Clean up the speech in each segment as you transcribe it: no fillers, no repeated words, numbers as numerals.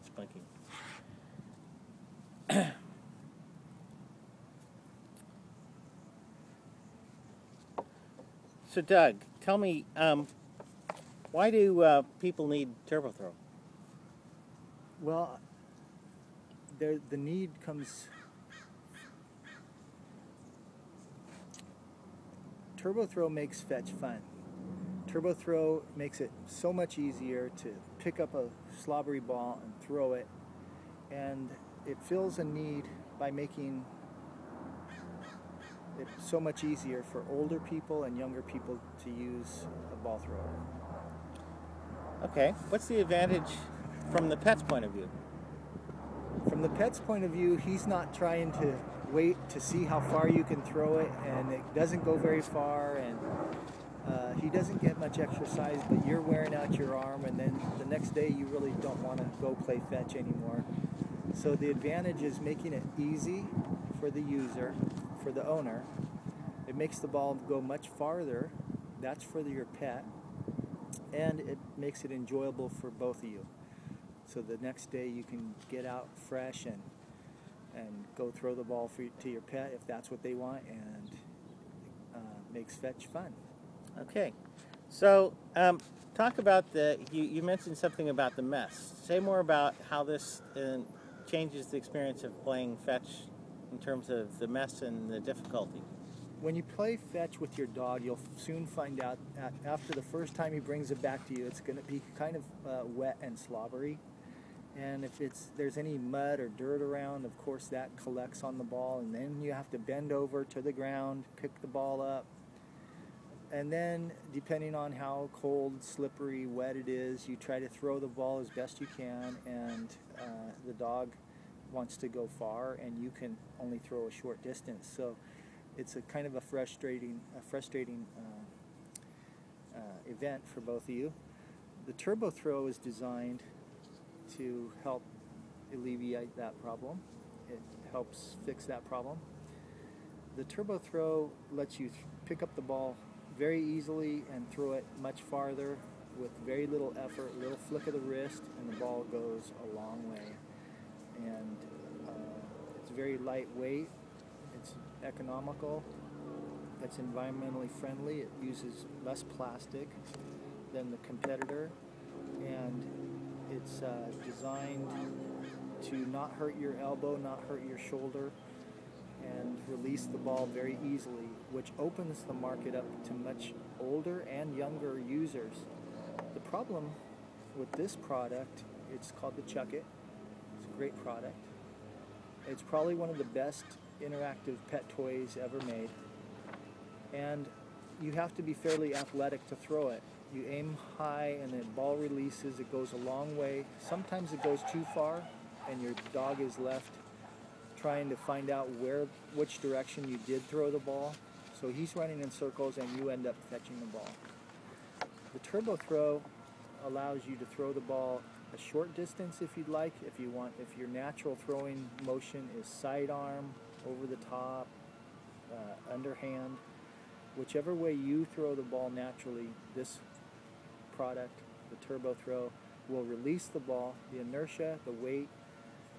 it's blinking. So Doug, tell me, why do people need TurboThrow? Well, the need comes... TurboThrow makes fetch fun. TurboThrow makes it so much easier to pick up a slobbery ball and throw it, and it fills a need by making it so much easier for older people and younger people to use a ball thrower. Okay, what's the advantage from the pet's point of view? From the pet's point of view, he's not trying to wait to see how far you can throw it, and it doesn't go very far, and he doesn't get much exercise, but you're wearing out your arm, and then the next day you really don't want to go play fetch anymore. So the advantage is making it easy for the user, for the owner. It makes the ball go much farther. That's for your pet, and it makes it enjoyable for both of you. So the next day you can get out fresh and go throw the ball to your pet if that's what they want, and makes fetch fun. Okay, so talk about you mentioned something about the mess. Say more about how this changes the experience of playing fetch in terms of the mess and the difficulty. When you play fetch with your dog, you'll soon find out after the first time he brings it back to you, it's going to be kind of wet and slobbery. And if there's any mud or dirt around, of course that collects on the ball, and then you have to bend over to the ground, pick the ball up. And then, depending on how cold, slippery, wet it is, you try to throw the ball as best you can, and the dog wants to go far, and you can only throw a short distance. So it's a kind of a frustrating event for both of you. The TurboThrow is designed to help alleviate that problem. It helps fix that problem. The TurboThrow lets you pick up the ball very easily and throw it much farther with very little effort, a little flick of the wrist, and the ball goes a long way. And it's very lightweight, it's economical, it's environmentally friendly, it uses less plastic than the competitor, and it's designed to not hurt your elbow, not hurt your shoulder, and release the ball very easily, which opens the market up to much older and younger users. The problem with this product, it's called the Chuckit. It's a great product. It's probably one of the best interactive pet toys ever made, and you have to be fairly athletic to throw it. You aim high and the ball releases, it goes a long way. Sometimes it goes too far and your dog is left trying to find out which direction you did throw the ball. So he's running in circles and you end up fetching the ball. The TurboThrow allows you to throw the ball a short distance if you'd like. If your natural throwing motion is sidearm, over the top, underhand, whichever way you throw the ball naturally, this product, the TurboThrow, will release the ball. The inertia, the weight,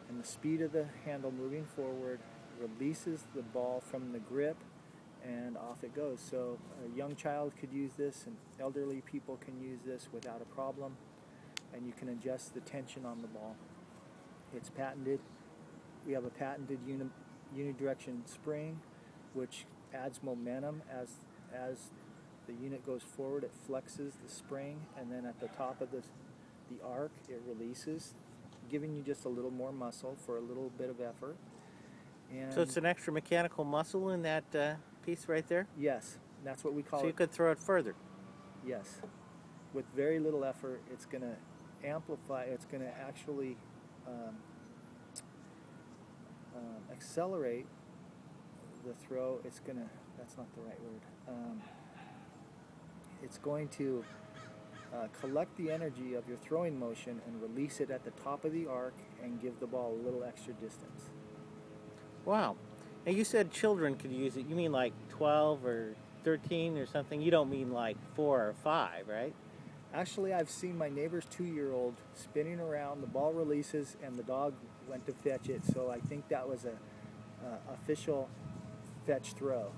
and the speed of the handle moving forward releases the ball from the grip, and off it goes. So a young child could use this, and elderly people can use this without a problem, and you can adjust the tension on the ball. It's patented. We have a patented unidirection spring, which adds momentum as the unit goes forward. It flexes the spring, and then at the top of the arc, it releases, giving you just a little more muscle for a little bit of effort. And so it's an extra mechanical muscle in that piece right there? Yes, that's what we call it. So you could throw it further? Yes. With very little effort, it's going to amplify, it's going to actually accelerate the throw. It's going to, that's not the right word. It's going to collect the energy of your throwing motion and release it at the top of the arc and give the ball a little extra distance. Wow. Now you said children could use it. You mean like 12 or 13 or something? You don't mean like 4 or 5, right? Actually, I've seen my neighbor's 2-year-old spinning around, the ball releases, and the dog went to fetch it, so I think that was a official fetch throw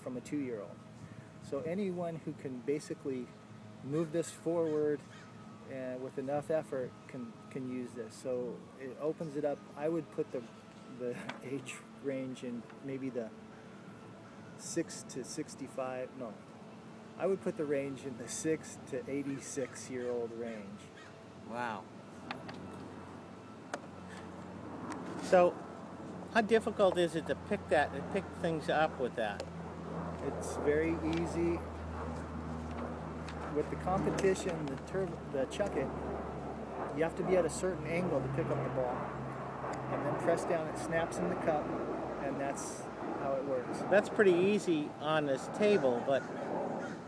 from a 2-year-old. So anyone who can basically move this forward with enough effort can use this. So it opens it up. I would put the age range in maybe the 6 to 65, no. I would put the range in the 6 to 86-year-old range. Wow. So, how difficult is it to pick things up with that? It's very easy. With the competition, the Chuckit, you have to be at a certain angle to pick up the ball, and then press down. It snaps in the cup, and that's how it works. That's pretty easy on this table, but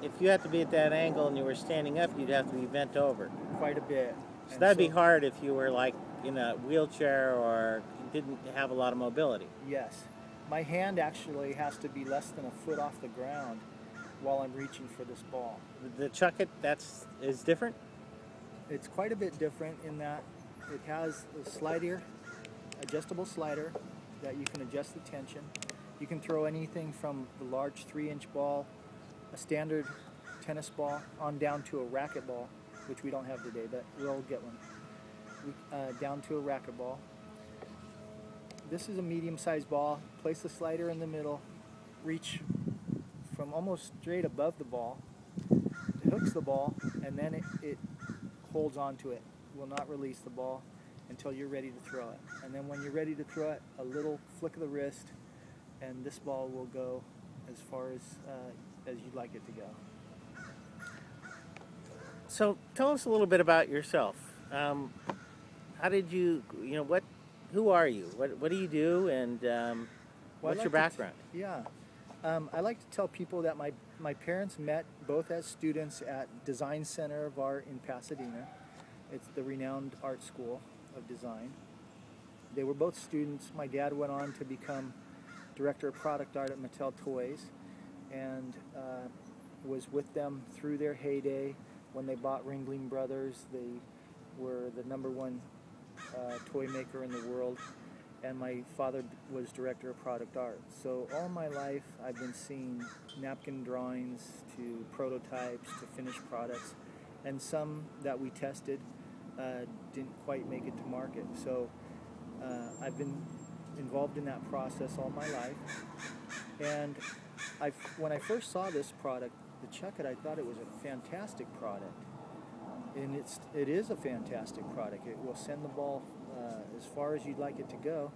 if you had to be at that angle and you were standing up, you'd have to be bent over. Quite a bit. So that'd be hard if you were like in a wheelchair or didn't have a lot of mobility. Yes. My hand actually has to be less than a foot off the ground while I'm reaching for this ball. The Chuckit, is different? It's quite a bit different in that it has a adjustable slider that you can adjust the tension. You can throw anything from the large 3-inch ball, a standard tennis ball, on down to a racket ball, which we don't have today, but we'll get one. Down to a racket ball. This is a medium-sized ball. Place the slider in the middle, reach from almost straight above the ball. It hooks the ball, and then it holds onto it. Will not release the ball until you're ready to throw it. And then when you're ready to throw it, a little flick of the wrist, and this ball will go as far as you'd like it to go. So tell us a little bit about yourself. How did who are you? What do you do, and what's your background? I like to tell people that my parents met both as students at Design Center of Art in Pasadena. It's the renowned art school of design. They were both students. My dad went on to become director of product art at Mattel Toys, and was with them through their heyday. When they bought Ringling Brothers, they were the #1 toy maker in the world, and my father was director of product art. So all my life I've been seeing napkin drawings to prototypes to finished products, and some that we tested didn't quite make it to market. So I've been involved in that process all my life, and when I first saw this product, the Chuckit, I thought it was a fantastic product, and it is a fantastic product. It will send the ball as far as you'd like it to go.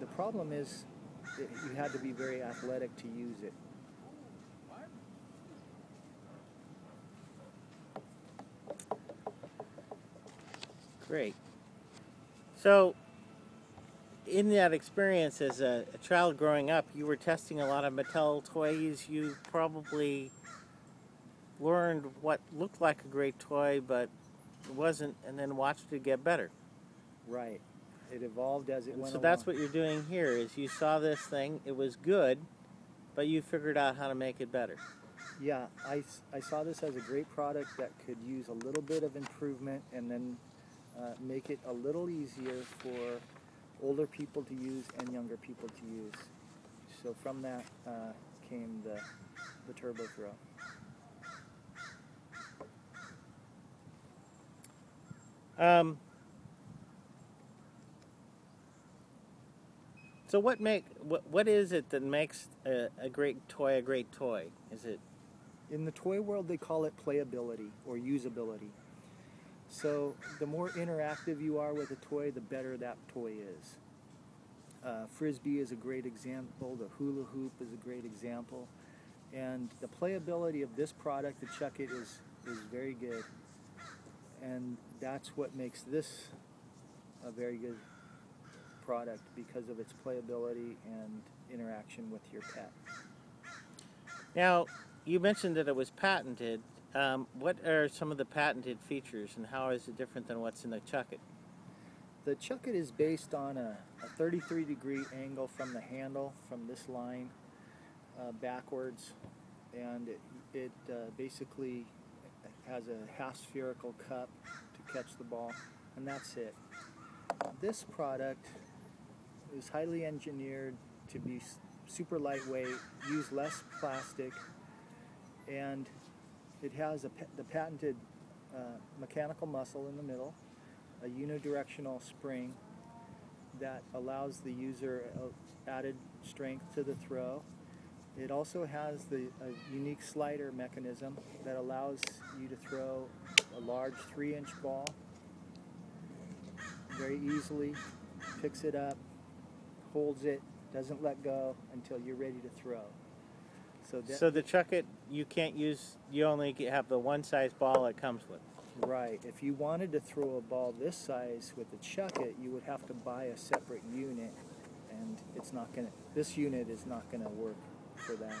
The problem is you had to be very athletic to use it. Great. So, in that experience as a child growing up, you were testing a lot of Mattel toys. You probably learned what looked like a great toy, but it wasn't, and then watched it get better. Right. It evolved as it went along. So that's what you're doing here, is you saw this thing, it was good, but you figured out how to make it better. Yeah, I saw this as a great product that could use a little bit of improvement, and then make it a little easier for older people to use and younger people to use. So from that came the TurboThrow. So what is it that makes a great toy a great toy? Is it? In the toy world, they call it playability or usability. So the more interactive you are with a toy, the better that toy is. Frisbee is a great example. The hula hoop is a great example. And the playability of this product, the Chuckit, is very good. And that's what makes this a very good product, because of its playability and interaction with your pet. Now, you mentioned that it was patented. What are some of the patented features, and how is it different than what's in the Chuckit? The Chuckit is based on a 33-degree angle from the handle, from this line backwards, and it basically has a half spherical cup to catch the ball, and that's it. This product is highly engineered to be super lightweight, use less plastic, and it has the patented mechanical muscle in the middle, a unidirectional spring that allows the user added strength to the throw. It also has a unique slider mechanism that allows you to throw a large 3-inch ball very easily, picks it up, holds it, doesn't let go until you're ready to throw. So the Chuckit, you can't use, you only have the one size ball it comes with. Right. If you wanted to throw a ball this size with the Chuckit, you would have to buy a separate unit, and it's not going to, this unit is not going to work for that.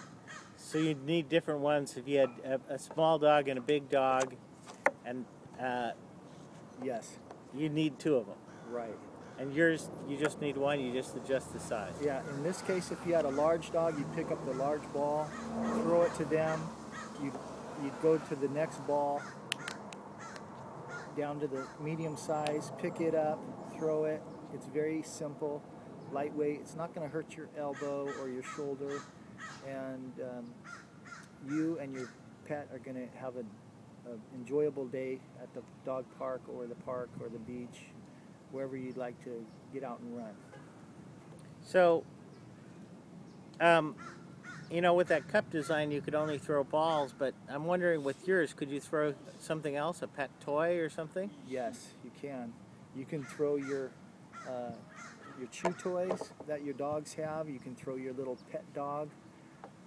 So you'd need different ones if you had a small dog and a big dog, and yes, you need 2 of them. right. And yours, you just need one, you just adjust the size. Yeah, in this case, if you had a large dog, you'd pick up the large ball, throw it to them, you'd go to the next ball, down to the medium size, pick it up, throw it. It's very simple, lightweight. It's not going to hurt your elbow or your shoulder, and you and your pet are going to have an enjoyable day at the dog park or the beach, wherever you'd like to get out and run. So, you know, with that cup design, you could only throw balls, but I'm wondering with yours, could you throw something else, a pet toy or something? Yes, you can. You can throw your chew toys that your dogs have. You can throw your little pet dog.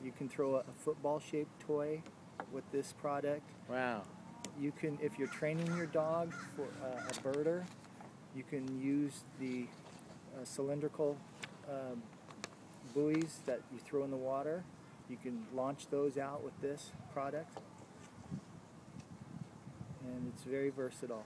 You can throw a football-shaped toy with this product. Wow. You can, if you're training your dog for a birder, you can use the cylindrical buoys that you throw in the water. You can launch those out with this product, and it's very versatile.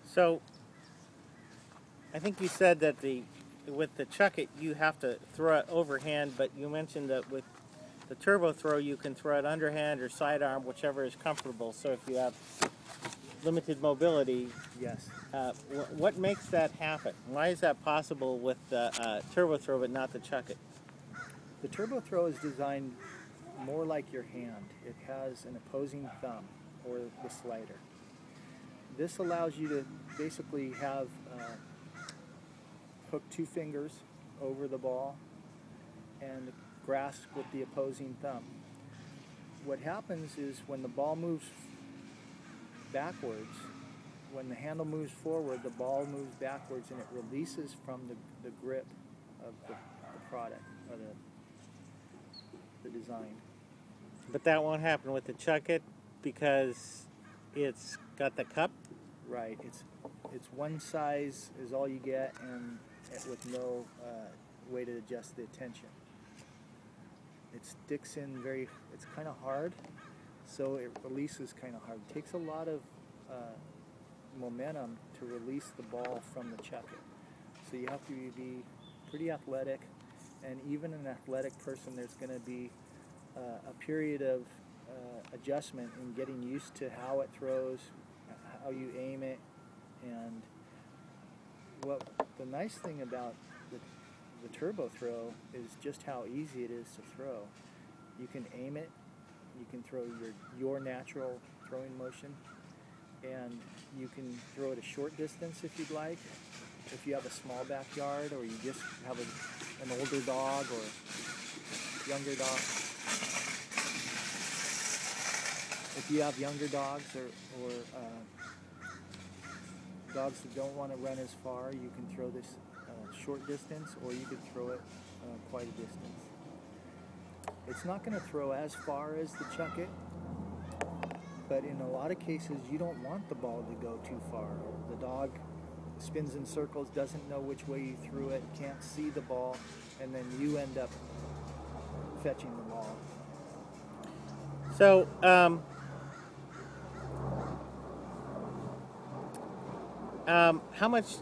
So, I think you said that with the Chuckit you have to throw it overhand, but you mentioned that with the TurboThrow you can throw it underhand or sidearm, whichever is comfortable. So if you have limited mobility, Yes. What makes that happen? Why is that possible with the TurboThrow but not the Chuckit? The TurboThrow is designed more like your hand. It has an opposing thumb, or the slider. This allows you to basically have hook 2 fingers over the ball and grasp with the opposing thumb. What happens is when the ball moves backwards, when the handle moves forward, the ball moves backwards and it releases from the grip of the product, or the design. But that won't happen with the Chuckit because it's got the cup? Right. It's one size is all you get, and with no way to adjust the tension. It sticks in it's kind of hard, so it releases kind of hard. It takes a lot of momentum to release the ball from the Chuckit. So you have to be pretty athletic, and even an athletic person, there's going to be a period of adjustment in getting used to how it throws, how you aim it, and the nice thing about the TurboThrow is just how easy it is to throw. You can aim it, you can throw your natural throwing motion, and you can throw it a short distance if you'd like. If you have a small backyard, or you just have an older dog or younger dog. If you have younger dogs or dogs that don't want to run as far, you can throw this short distance, or you could throw it quite a distance. It's not going to throw as far as the Chuckit, but in a lot of cases you don't want the ball to go too far. The dog spins in circles, doesn't know which way you threw it, can't see the ball, and then you end up fetching the ball. So, how much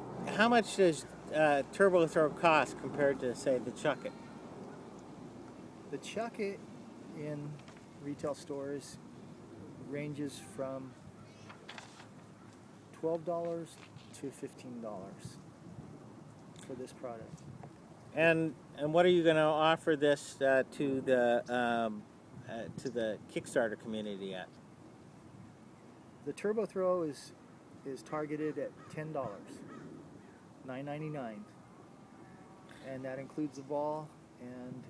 does TurboThrow cost compared to, say, the Chuckit? The Chuckit in retail stores ranges from $12 to $15 for this product. And what are you going to offer this to the Kickstarter community at? The TurboThrow is targeted at $10, $9.99, and that includes the ball, and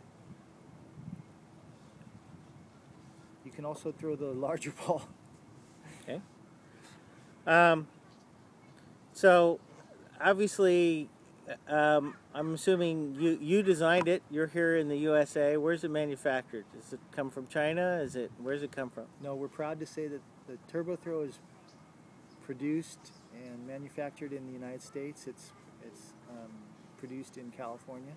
you can also throw the larger ball. Okay. So, obviously, I'm assuming you designed it. You're here in the USA. Where's it manufactured? Does it come from China? Where's it come from? No, we're proud to say that the TurboThrow is produced and manufactured in the United States. It's produced in California.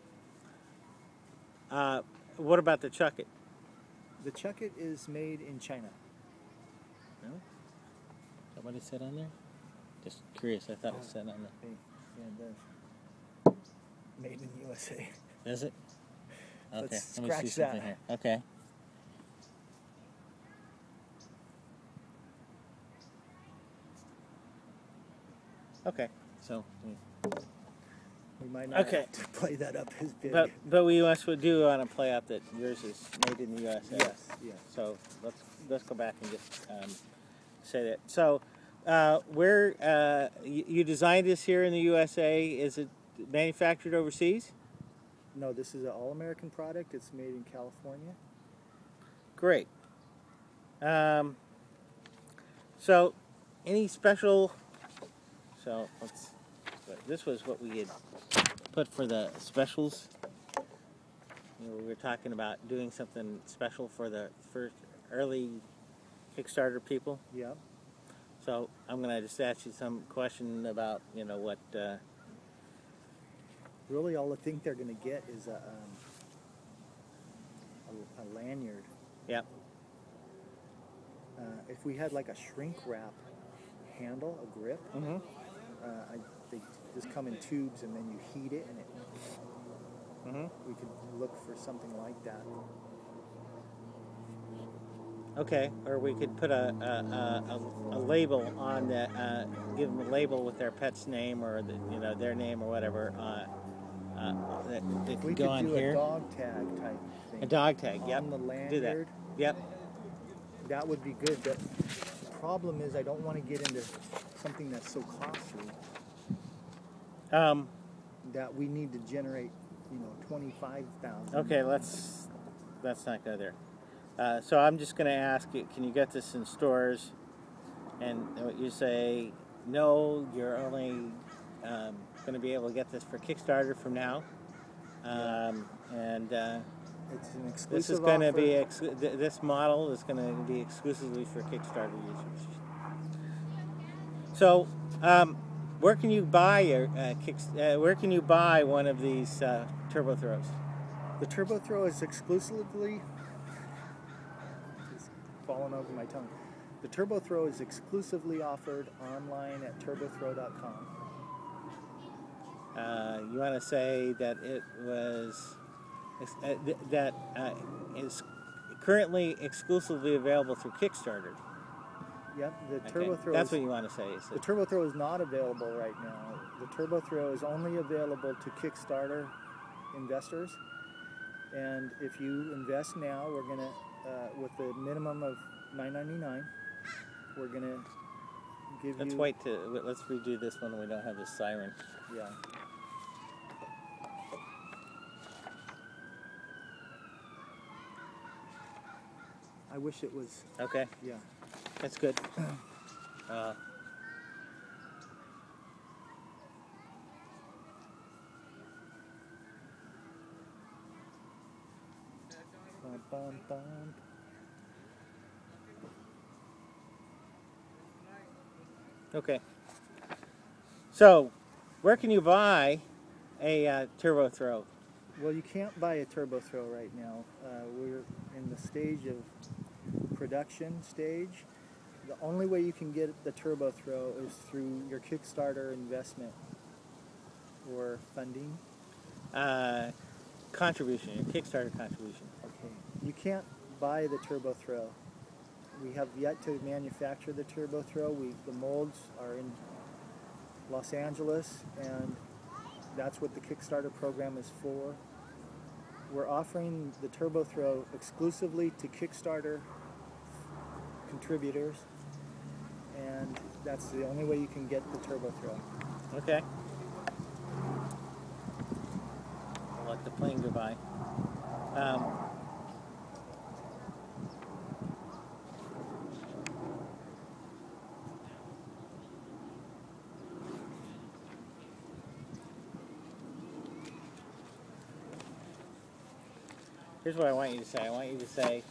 What about the Chuckit? The Chuckit is made in China. Really? Is that what it said on there? Just curious. I thought it said on there. Yeah, it does. Made in the USA. Is it? Okay. Let's Let me scratch see something that. here. Okay. Okay. So. We might not Okay. have to play that up as big. But we do want to play up that yours is made in the USA. Yes, yes. So let's go back and just say that. So where you designed this here in the USA? Is it manufactured overseas? No, this is an all-American product. It's made in California. Great. So any special? So this was what we had put for the specials. We were talking about doing something special for the first early Kickstarter people. Yeah. So I'm going to just ask you some question about, what... Really, all I think they're going to get is a lanyard. Yep. If we had like a shrink wrap handle, a grip, Mm-hmm. they just come in tubes and then you heat it and it. Mm-hmm. We could look for something like that. Okay, or we could put a label on the, give them a label with their pet's name or their name or whatever. That they could We go could on do here. a dog tag type thing. A dog tag. Yep. On the Do that. lanyard. Yep. That would be good. The problem is I don't want to get into something that's so costly that we need to generate, $25,000. Okay, let's not go there. So I'm just going to ask you, can you get this in stores? And you say, no, you're only going to be able to get this for Kickstarter from now. And It's an exclusive this is going to offer. be, this model is going to be exclusively for Kickstarter users. So, where can you buy where can you buy one of these TurboThrows? The TurboThrow is exclusively. It's falling over my tongue. The TurboThrow is exclusively offered online at turbothrow.com. You want to say that it was is currently exclusively available through Kickstarter. Yep, the Okay. TurboThrow. That's what you want to say. Is The TurboThrow is not available right now. The TurboThrow is only available to Kickstarter investors. And if you invest now, we're gonna, with the minimum of $9.99, we're gonna give Let's you. let's redo this one when we don't have this siren. Yeah. I wish it was. Okay, Yeah. that's good. Bum, bum, bum. Okay. So, where can you buy a TurboThrow? Well, you can't buy a TurboThrow right now. We're in the stage of production. production stage, the only way you can get the TurboThrow is through your Kickstarter investment or funding. Contribution, your Kickstarter contribution. Okay. You can't buy the TurboThrow. We have yet to manufacture the TurboThrow. The molds are in Los Angeles, and that's what the Kickstarter program is for. We're offering the TurboThrow exclusively to Kickstarter contributors, and that's the only way you can get the TurboThrow. Okay. I'll let the plane go by. Here's what I want you to say. I want you to say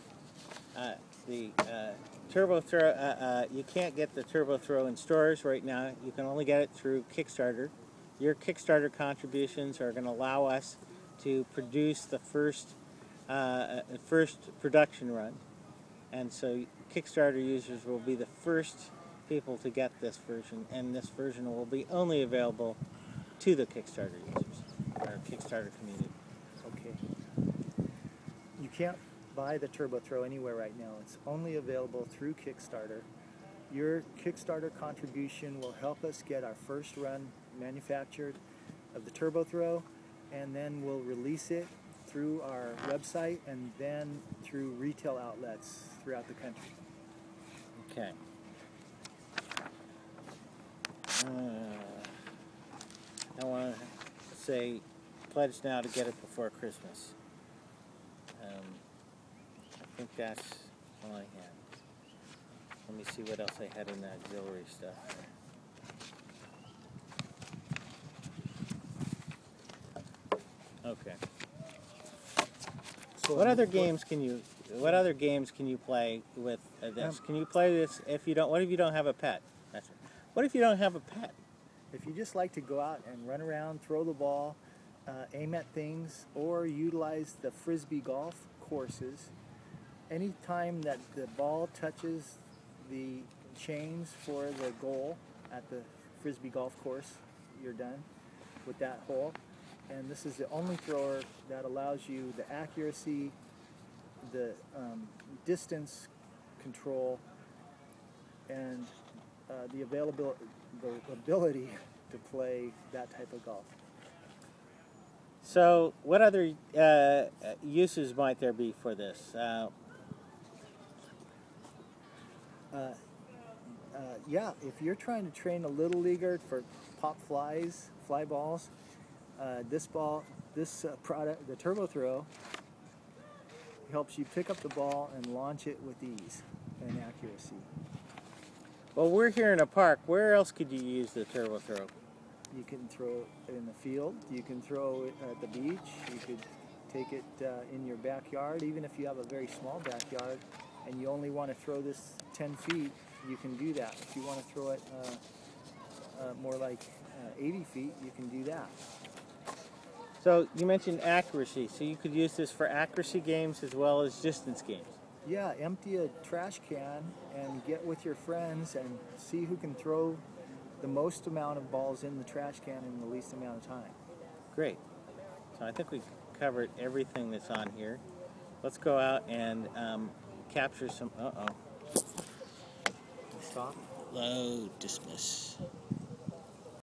the TurboThrow, you can't get the TurboThrow in stores right now. You can only get it through Kickstarter. Your Kickstarter contributions are going to allow us to produce the first production run. And so Kickstarter users will be the first people to get this version, and this version will be only available to the Kickstarter users, our Kickstarter community. Okay. You can't buy the TurboThrow anywhere right now. It's only available through Kickstarter. Your Kickstarter contribution will help us get our first run manufactured of the TurboThrow, and then we'll release it through our website and then through retail outlets throughout the country. Okay. I want to say, pledge now to get it before Christmas. I think that's all I had. Let me see what else I had in the auxiliary stuff. Okay. So What other games can you play with this? Can you play this if you don't? What if you don't have a pet? That's it. What if you don't have a pet? If you just like to go out and run around, throw the ball, aim at things, or utilize the frisbee golf courses, anytime that the ball touches the chains for the goal at the frisbee golf course, you're done with that hole. And this is the only thrower that allows you the accuracy, the distance control, and the ability to play that type of golf. So, what other uses might there be for this? Yeah, if you're trying to train a little leaguer for pop fly balls, this product, the TurboThrow, helps you pick up the ball and launch it with ease and accuracy. Well, we're here in a park. Where else could you use the TurboThrow? You can throw it in the field. You can throw it at the beach. You could take it in your backyard. Even if you have a very small backyard and you only want to throw this 10 feet, you can do that. If you want to throw it more like 80 feet, you can do that. So you mentioned accuracy. So you could use this for accuracy games as well as distance games. Yeah, empty a trash can and get with your friends and see who can throw the most amount of balls in the trash can in the least amount of time. Great. So I think we covered everything that's on here. Let's go out and capture some. Stop. Load, dismiss.